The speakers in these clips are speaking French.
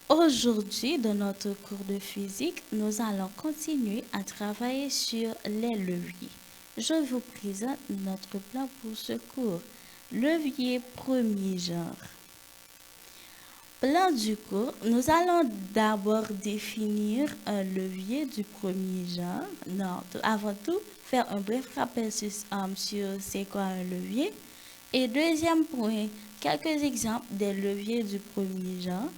Aujourd'hui, dans notre cours de physique, nous allons continuer à travailler sur les leviers. Je vous présente notre plan pour ce cours. Levier premier genre. Plan du cours, nous allons d'abord définir un levier du premier genre. Non, avant tout, faire un bref rappel sur c'est quoi un levier. Et deuxième point, quelques exemples des leviers du premier genre.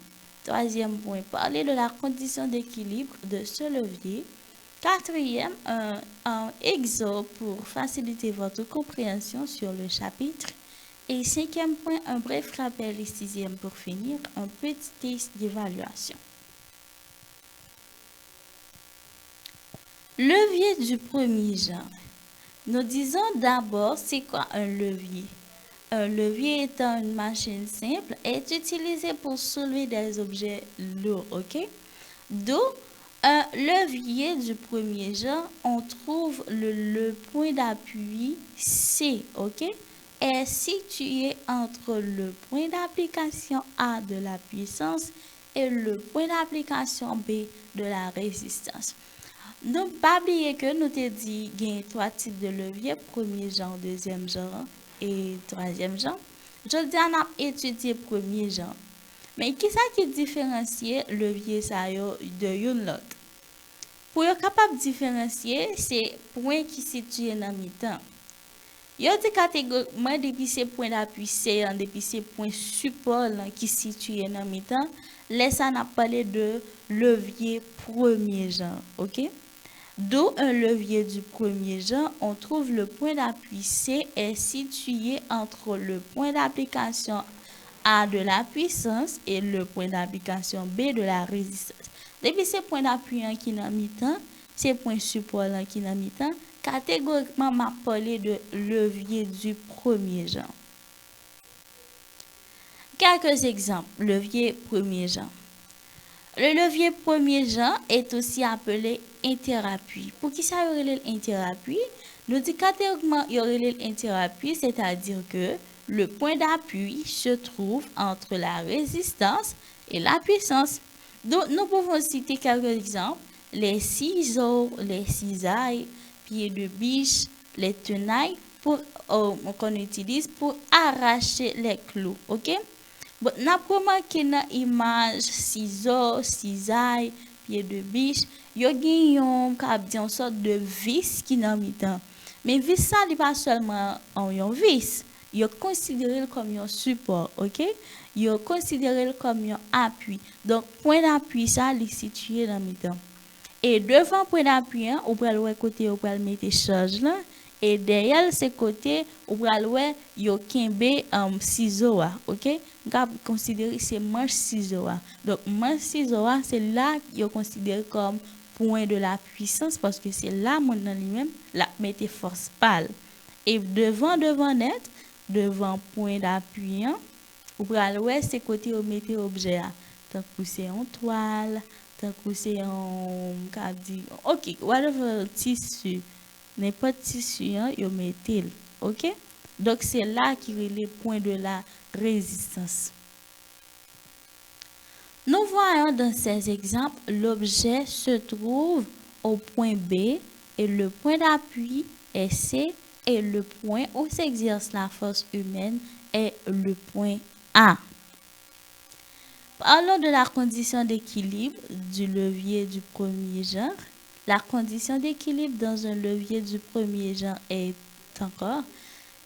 Troisième point, parler de la condition d'équilibre de ce levier. Quatrième, un exemple pour faciliter votre compréhension sur le chapitre. Et cinquième point, un bref rappel. Et sixième pour finir, un petit test d'évaluation. Levier du premier genre. Nous disons d'abord c'est quoi un levier. Un levier étant une machine simple est utilisée pour soulever des objets lourds, ok? D'où un levier du premier genre, on trouve le point d'appui C, ok? Est situé entre le point d'application A de la puissance et le point d'application B de la résistance. Donc, pas oublier que nous te dit qu'il y a trois types de leviers, premier genre, deuxième genre et troisième genre. Je dis on a étudié premier genre. Mais qui ça qui différencie levier ça de une l'autre? Pour être capable de différencier, c'est point qui situé dans mi-temps. Yo dit catégoriquement depuis ces points d'appui C depuis ces points support qui situé dans mi-temps, laisse on a parlé de levier premier genre, OK? D'où un levier du premier genre, on trouve le point d'appui C est situé entre le point d'application A de la puissance et le point d'application B de la résistance. Depuis ces points d'appui qui sont mi-temps, ces points support qui sont mi-temps, catégoriquement, m'a parlé de levier du premier genre. Quelques exemples. Levier premier genre. Le levier premier genre est aussi appelé interappui. Pour qui ça y aurait l'interappui? Nous dit catégoriquement y aurait l'interappui, c'est-à-dire que le point d'appui se trouve entre la résistance et la puissance. Donc, nous pouvons citer quelques exemples. Les ciseaux, les cisailles, pieds de biche, les tenailles qu'on utilise pour arracher les clous. OK? Bon, n'a pas remarqué dans l'image ciseaux, cisailles, pieds de biche, yo gen une sorte de vis qui dans mi-temps. Mais vis ça n'est pas seulement un vis, yo considéré comme un support, OK? Yo considéré comme un appui. Donc point d'appui ça est situé dans mi-temps. Et devant point d'appui, on peut le côté on peut mettre charge là et derrière ce côté on peut le yo kembe ciseau, OK? On considérer c'est manche ciseau. Donc manche ciseau c'est là yo considéré comme point de la puissance parce que c'est là mon dans lui-même la mettre force pâle. Et devant net, devant point d'appui, ou pral ouais c'est côté où mettre objet tant que c'est en toile, tant que c'est en dit OK, whatever tissu, n'importe tissu yo mettez, OK? Donc c'est là qui est le point de la résistance. Nous voyons dans ces exemples, l'objet se trouve au point B et le point d'appui est C et le point où s'exerce la force humaine est le point A. Parlons de la condition d'équilibre du levier du premier genre. La condition d'équilibre dans un levier du premier genre est encore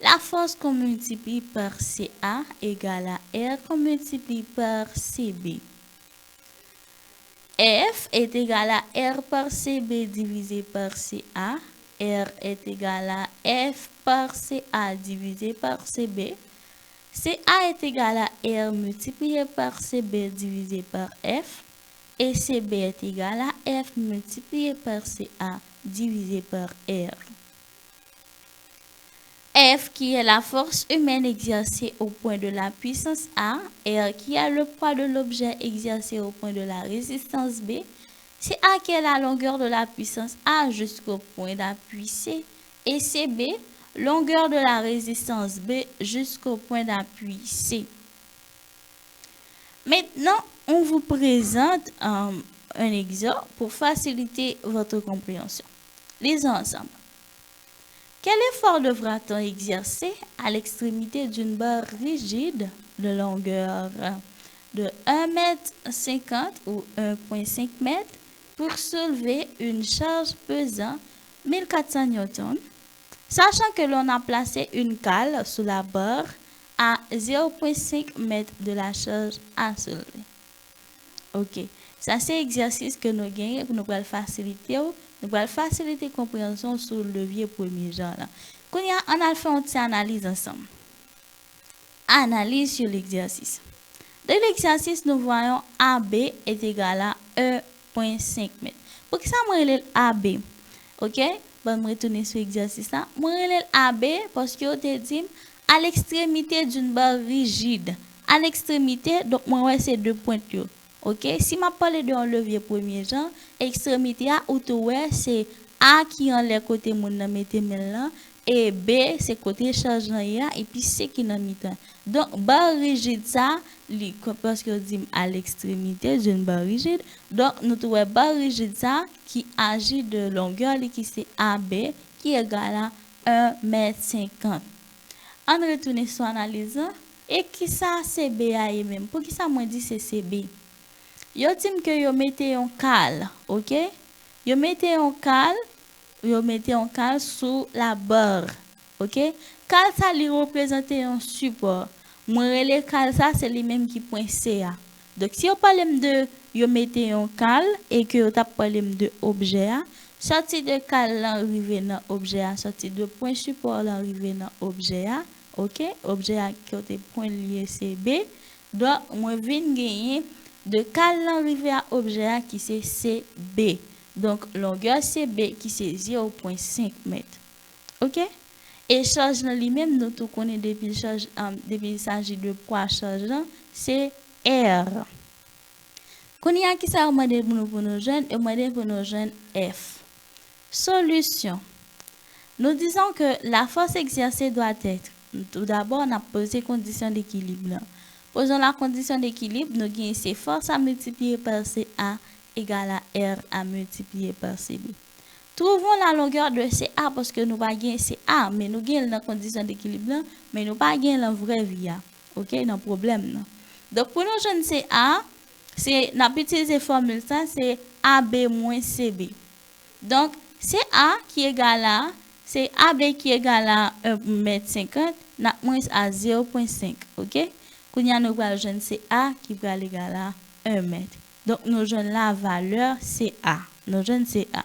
la force qu'on multiplie par CA égale à R qu'on multiplie par CB. F est égal à R par CB divisé par CA. R est égal à F par CA divisé par CB. CA est égal à R multiplié par CB divisé par F. Et CB est égal à F multiplié par CA divisé par R. F qui est la force humaine exercée au point de la puissance A, R qui est le poids de l'objet exercé au point de la résistance B, c'est A qui est la longueur de la puissance A jusqu'au point d'appui C, et CB, longueur de la résistance B jusqu'au point d'appui C. Maintenant, on vous présente un exemple pour faciliter votre compréhension. Lisons ensemble. Quel effort devra-t-on exercer à l'extrémité d'une barre rigide de longueur de 1,50 m ou 1,5 m pour soulever une charge pesant 1400 N, sachant que l'on a placé une cale sous la barre à 0,5 m de la charge à soulever? Ok, ça c'est l'exercice que nous gagnons, nous allons faciliter, la compréhension sur le levier premier genre. Quand on a fait une petite analyse ensemble. Analyse sur l'exercice. Dans l'exercice, nous voyons AB est égal à 1,5 m. Pour que ça, moi, relève AB. Ok? Bon, je retourner sur l'exercice là. Moi, relève AB parce que on te dit à l'extrémité d'une barre rigide. À l'extrémité, donc moi, ouais, c'est deux pointures. Ok? Si je parle de un levier premier genre, extrémité A, ou c'est A qui en les côté mon mette là. Et B, c'est côté charge et puis C qui dans mi-temps. Donc, barre rigide, ça, parce que dit à l'extrémité d'une barre rigide. Donc, nous trouvons barre rigide, ça, qui agit de longueur, qui c'est AB, qui est égal à 1,50 m. On retourne sur l'analyse. Et qui ça, CB a même? Pour qui ça, moi, dit c'est CB? Yo dit que yo mette un cal, ok? Yo mette un cal sous la barre. OK? Cal ça lui représente un support. Moi le cal ça c'est lui même qui point CA. Donc si on parle de yo mettez un cal et que on t'a parlé de objet, sorti de cal l'arrivé dans objet, sorti de point support l'arrivé dans objet, OK? Objet qui est point lié CB. Donc moi viens gagner de cal l'arrivé à objet qui c'est CB. Donc, longueur CB qui c'est 0,5 m. OK? Et charge dans lui-même, nous tout connaissons depuis il s'agit de poids charge, c'est R. Quand il y a qui ça pour nos jeunes, et pour nos jeunes F. Solution. Nous disons que la force exercée doit être, tout d'abord, on a posé condition d'équilibre. Posons la condition d'équilibre, nous gagnons ces forces à multiplier par CA égale à R à multiplier par CB. Trouvons la longueur de CA parce que nous pas gagner CA, mais nous gagnons la condition d'équilibre, mais nous pas gagner la vraie vie. OK, non problème. Donc pour nous jeunes CA, c'est n'a utiliser formule ça, c'est AB moins CB. Donc CA qui est égal à c'est AB qui est égal à 1,50 m, n'a moins à 0,5. OK? Quand nous avons jeune CA qui va égal à 1 m. Donc, nous avons la valeur CA. Nous avons CA.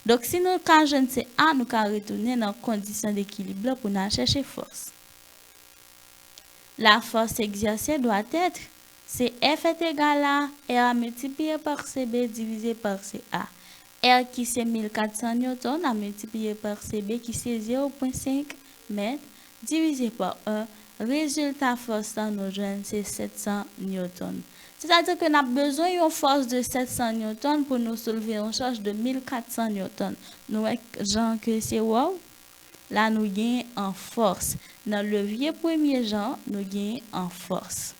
Donc, si nous avons jeune CA, nous allons retourner dans la condition d'équilibre pour nous chercher force. La force exercée doit être F est égal à R multiplié par CB divisé par CA. R qui c'est 1400 N à multiplier par CB qui c'est 0,5 m divisé par 1. Résultat force dans nos jeunes c'est 700 N. C'est-à-dire qu'on a besoin d'une force de 700 N pour nous soulever une charge de 1400 N. Nous genre que c'est wow. Là nous gagnons en force. Dans le levier premier genre, nous gagnons en force.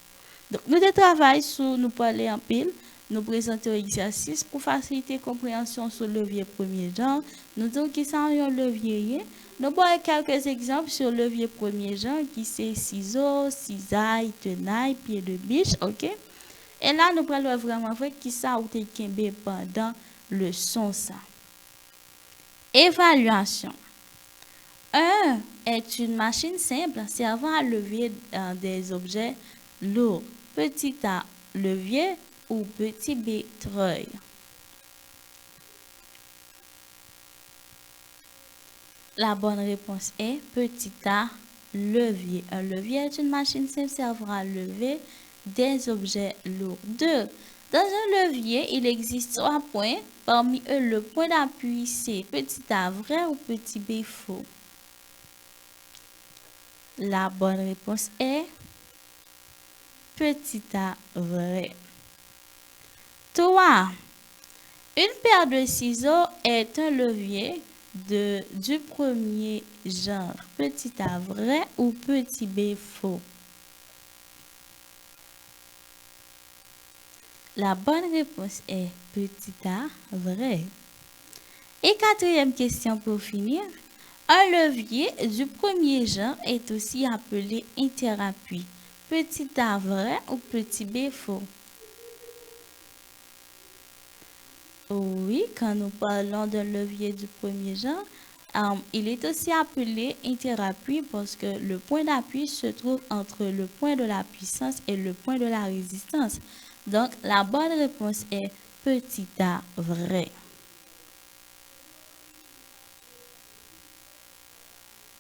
Donc nous travaillons sur nous parler en pile. Nous présentons l'exercice pour faciliter la compréhension sur le levier premier genre. Nous disons qu'il s'agit un levier. Nous voyons quelques exemples sur le levier premier genre qui c'est ciseaux, cisaille, tenaille, pied de biche, ok? Et là, nous allons vraiment voir qui ça ou t'es pendant le son ça. Évaluation. 1 est une machine simple servant à lever des objets lourds. Petit A, levier ou petit B, treuil. La bonne réponse est petit A, levier. Un levier est une machine simple servant à lever des objets lourds. 2. Dans un levier, il existe 3 points. Parmi eux, le point d'appui, c'est petit A vrai ou petit B faux. La bonne réponse est petit A vrai. 3. Une paire de ciseaux est un levier du premier genre. Petit A vrai ou petit B faux. La bonne réponse est petit a, vrai. Et quatrième question pour finir. Un levier du premier genre est aussi appelé interappui. Petit a vrai ou petit b faux? Oui, quand nous parlons d'un levier du premier genre, il est aussi appelé interappui parce que le point d'appui se trouve entre le point de la puissance et le point de la résistance. Donc, la bonne réponse est petit a vrai.